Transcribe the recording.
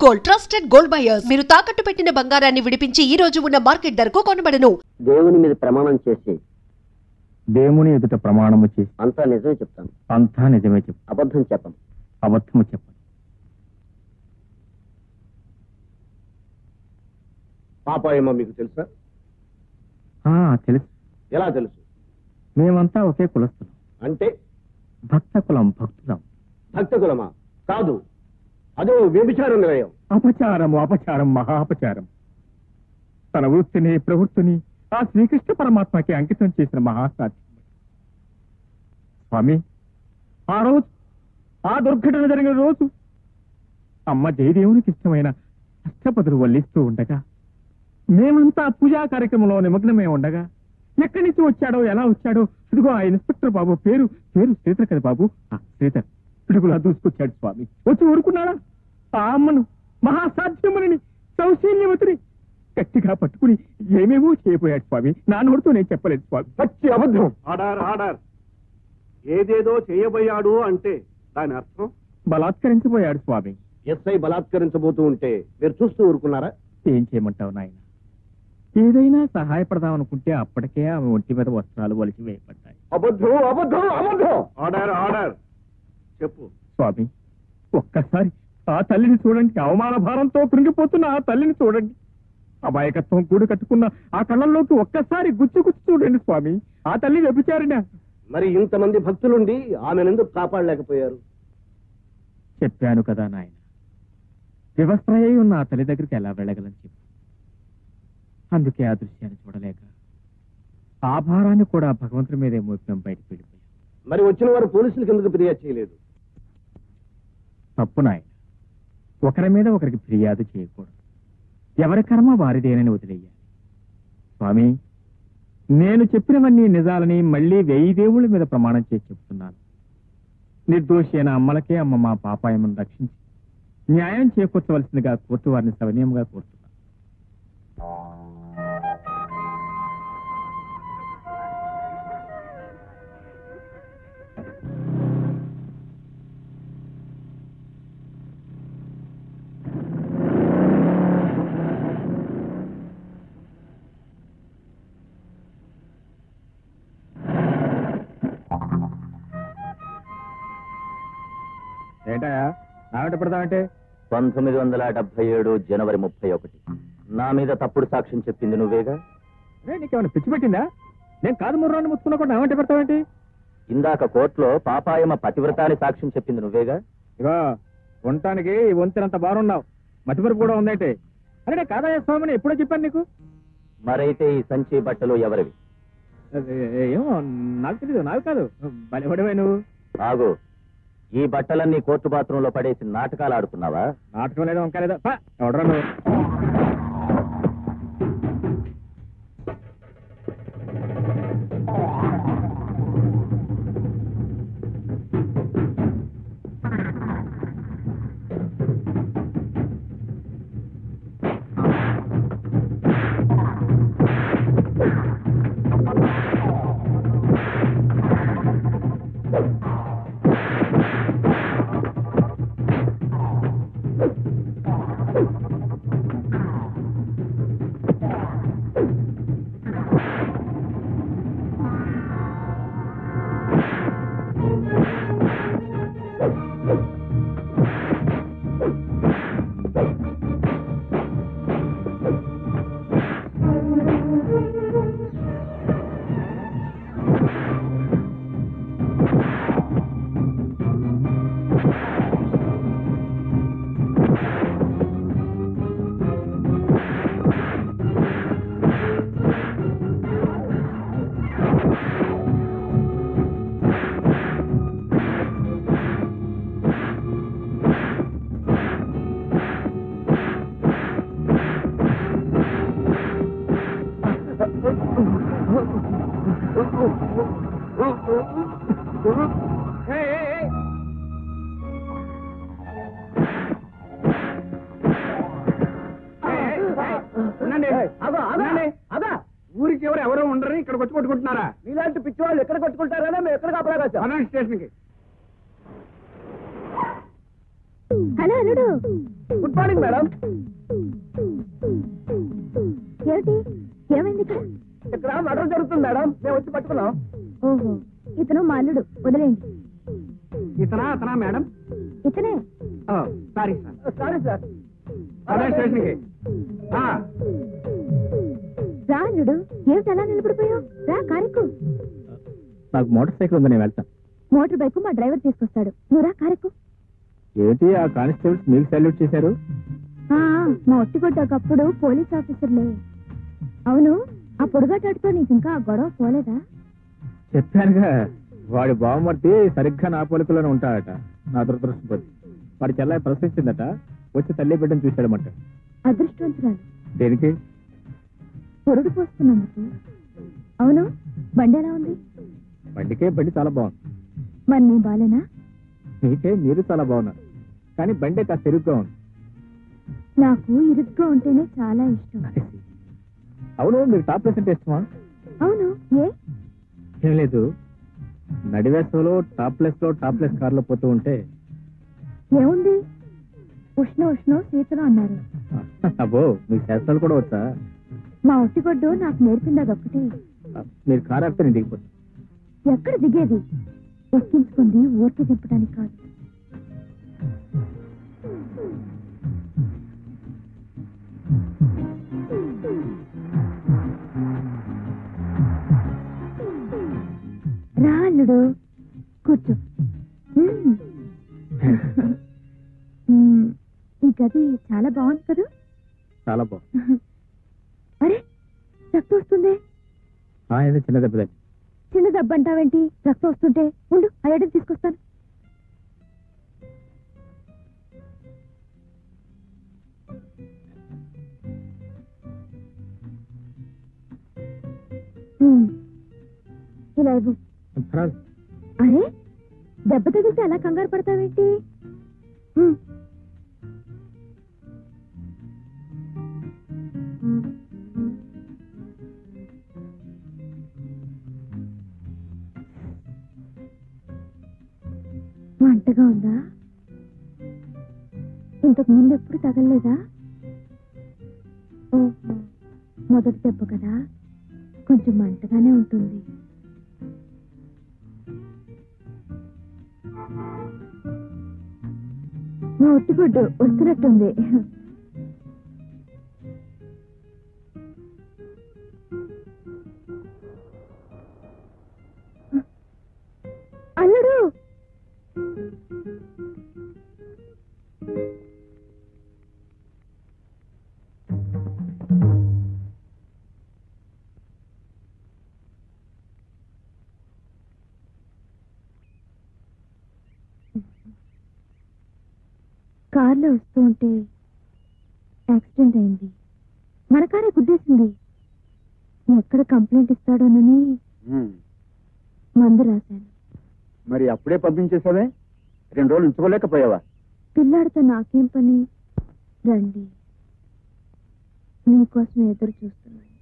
Gold trusted gold buyers. మీరు తాకట్టు పెట్టిన బంగారాన్ని విడిపించి ఈ రోజు ఉన్న మార్కెట్ ధరకు కొనబడను. దేవుని మీద ప్రమాణం చేసి దేవుని ఎదుట ప్రమాణము చేసి అంతా నిజమే చెప్తాను. అంతా నిజమే చెప్పు. అబద్ధం చెప్పను. అబద్ధము చెప్పను. పాపాయమ్మ మీకు తెలుసా? తెలుసు. ఎలా తెలుసు? మేమంతా ఒకే కులస్తులం. అంటే భక్త కులం, భక్తులం. భక్త కులమా? కాదు, అదో వ్యభిచార నిలయం. అపచారము, అపచారం, మహాపచారం. తన వృత్తిని, ప్రవృత్తిని ఆ శ్రీకృష్ణ పరమాత్మకి అంకితం చేసిన మహాసాధ్యం. స్వామి, ఆ రోజు, ఆ దుర్ఘటన జరిగిన రోజు అమ్మ జయదేవునికి ఇష్టమైన అష్టపదులు వల్లిస్తూ ఉండగా, మేమంతా పూజా కార్యక్రమంలో నిమగ్నమే ఉండగా, ఎక్కడి నుంచి వచ్చాడో, ఎలా వచ్చాడో, ఇదిగో ఆ ఇన్స్పెక్టర్ బాబు పేరు శ్రీధర్ కదా బాబు, శ్రీధర్ పిడుగులా దూసుకొచ్చాడు స్వామి. వచ్చి ఊరుకున్నాడా? ఆ అమ్మను, మహాసాధ్యముని, సౌశీల్యవతిని గట్టిగా పట్టుకుని ఏమేమో చేయబోయాడు స్వామి. నా నోటితో నేను చెప్పలేదు స్వామి. పచ్చి అబద్ధం. ఆర్డర్. ఏదేదో చేయబోయాడు అంటే దాని అర్థం బలాత్కరించబోయాడు స్వామి. ఎస్ఐ బలాత్కరించబోతూ ఉంటే మీరు చూస్తూ ఊరుకున్నారా? ఏం చేయమంటావు నాయన? ఏదైనా సహాయపడదాం అనుకుంటే అప్పటికే ఆమె ఒంటి మీద వస్త్రాలు వలిసి వేయబడ్డాయి. అబద్ధం, అబద్ధం, అబద్ధం. ఆర్డర్ చెప్పు స్వామి. ఒక్కసారి ఆ తల్లిని చూడండి. అవమాన భారంతో కృంగిపోతున్న ఆ తల్లిని చూడండి. అమాయకత్వం కూడి కట్టుకున్న ఆ కళ్ళల్లోకి ఒక్కసారి గుచ్చి చూడండి స్వామి. ఆ తల్లి వ్యభిచారినా? మరి ఇంతమంది భక్తులుండి ఆమెనెందుకు కాపాడలేకపోయారు? చెప్పాను కదా నాయన, వివస్త్రయ్య ఉన్న ఆ తల్లి దగ్గరికి ఎలా వెళ్ళగలని చెప్పు. అందుకే ఆ దృశ్యాన్ని చూడలేక ఆ భారాన్ని కూడా భగవంతుడి మీదే మోపినం బయటకు వెళ్ళిపోయాం. మరి వచ్చిన వారు పోలీసులకు ఎందుకు ఫిర్యాదు చేయలేదు? తప్పు నాయన. ఒకరి మీద ఒకరికి ఫిర్యాదు చేయకూడదు. ఎవరి కర్మ వారిదేనని వదిలేయాలి. స్వామి, నేను చెప్పినవన్నీ నిజాలని మళ్లీ 1000 దేవుళ్ళ మీద ప్రమాణం చేసి చెప్తున్నాను. నిర్దోషి అయిన అమ్మలకే అమ్మ మా పాపాయమ్మను రక్షించి న్యాయం చేకూర్చవలసిందిగా కోర్టు వారిని సవినయంగా కోరుతున్నాను. ఏంటయా నాగంట పెడతామంటే? 1977 జనవరి 31 నా మీద తప్పుడు సాక్ష్యం చెప్పింది నువ్వేగా? నీకేమైనా పిచ్చి పెట్టిందా? నేను కాదు ముర్రాన్ని ముచ్చుకున్నా నాగంట పెడతావేంటి? ఇందాక కోర్టులో పాపాయమ్మ పతివ్రతాన్ని సాక్ష్యం చెప్పింది నువ్వేగా? ఇగో ఉండటానికి వంతెనంత బాగున్నావు, మతిమరుపు కూడా ఉందంటే. అరే నేను కాదయ్య స్వామిని ఎప్పుడో చెప్పాను నీకు. మరైతే ఈ సంచి బట్టలు ఎవరివి? ఏమో నాకు తెలీదు. నాకు కాదు, బలిపడివే నువ్వు. ఆగు, ఈ బట్టలన్నీ కోర్టు బాత్రూంలో పడేసి నాటకాలు ఆడుతున్నావా? నాటకం లేదో వంక లేదో ఎవడరా నువ్వు? ఊరికి ఎవరు ఉండరు, ఇక్కడ వచ్చి కొట్టుకుంటున్నారా? మీలాంటి పిచ్చి వాళ్ళు ఎక్కడ కొట్టుకుంటారా? మేము ఎక్కడ కాపలా స్టేషన్ కి. హలో అల్లుడు, గుడ్ మార్నింగ్ మేడం. ఏమిటి ఏమైంది ఇక్కడ? ఇక్కడ మర్డర్ జరుగుతుంది మేడం, మేము వచ్చి పట్టుకున్నాం. ఓహో, ఇతను మా అల్లుడు, వదిలేయండి. అతనా మేడం? ఇతనే. Sorry sir. అదే స్టేషన్కి. రా అల్లుడు, ఏమిటి అలా నిలబడిపోయావు? రా కారెక్కు. నాకు మోటార్ సైకిల్ ఉంది, నేను వెళ్తాను. మోటార్ బైక్ మా డ్రైవర్ తీసుకొస్తాడు, నువ్వు రా కారెక్కు. ఏంటి ఆ కానిస్టేబుల్స్ మీకు సల్యూట్ చేశారు? మా ఒట్టిగొట్టకప్పుడు పోలీస్ ఆఫీసర్లే. అవును, ఆ పొడుగాటాడుతో నీకు ఇంకా ఆ గొడవ పోలేదా? చెప్పానుగా, వాడి బావమర్తి సరిగ్గా నా పోలికలోనే ఉంటాడట. నా దురదృష్టపతి. వాడి చెల్లాయి ప్రశ్నించిందట, వచ్చి తల్లి బిడ్డను చూశాడమంట. అదృష్టవంతురాలు. దేనికి? పొరుడు పోస్తున్నందుకు. అవును, బండి ఎలా ఉంది? బండి చాలా బాగుంది. మరి నీ బాలేనా? మీకే మీరు చాలా బాగున్నారు, కానీ బండి కాస్త ఇరుగ్గా ఉంది. నాకు ఇరుగ్గా ఉంటేనే చాలా ఇష్టం. అవును, మీకు టాప్ ప్లేస్ అంటే ఇష్టమా? అవును, ఏం లేదు, నడివేసలో టాప్ ప్లేస్ కార్లో పోతూ ఉంటే. ఏముంది, ఉష్ణ శీతలం అన్నారు. అబ్బో, మీకు శాస్త్రాలు కూడా వచ్చా? మా ఒట్టిగొడ్డు నాకు నేర్పింది అదొక్కటి. మీరు కారు ఆపితే నేను దిగిపోతాను. ఎక్కడ దిగేది? ఎక్కించుకుంది ఊరికి దింపడానికి కాదు. రా అల్లుడు, కూర్చో. ఈ గది చాలా బాగుంది కదా? చాలా బాగుంది. అరే, రక్తం వస్తుంది. ఏదో చిన్న దెబ్బ. చిన్న దెబ్బ అంటావేంటి? రక్తం వస్తుంటే ఉండు, అయ్యడం తీసుకొస్తాను. ఇలా ఇవ్వు. అరే, దెబ్బ తగిలితే అలా కంగారు పడతావేంటి? మంటగా ఉందా? ఇంతకు ముందు ఎప్పుడు తగలలేదా? ఓహో, మొదటి దెబ్బ కదా, కొంచెం మంటగానే ఉంటుంది. మా ఒట్టిగుడ్డు వస్తున్నట్టుంది. అల్లుడు, కార్లో వస్తూ ఉంటే యాక్సిడెంట్ అయింది. మన కారే గుద్దేసింది. ఎక్కడ కంప్లైంట్ ఇస్తాడోనని మందు రాశాను. మరి అప్పుడే పంపించేసావే? 2 రోజులు ఉంచుకోలేకపోయావా? పిల్లాడితో నాకేం పని? రండి, నీకోసం ఎదురు చూస్తున్నాను.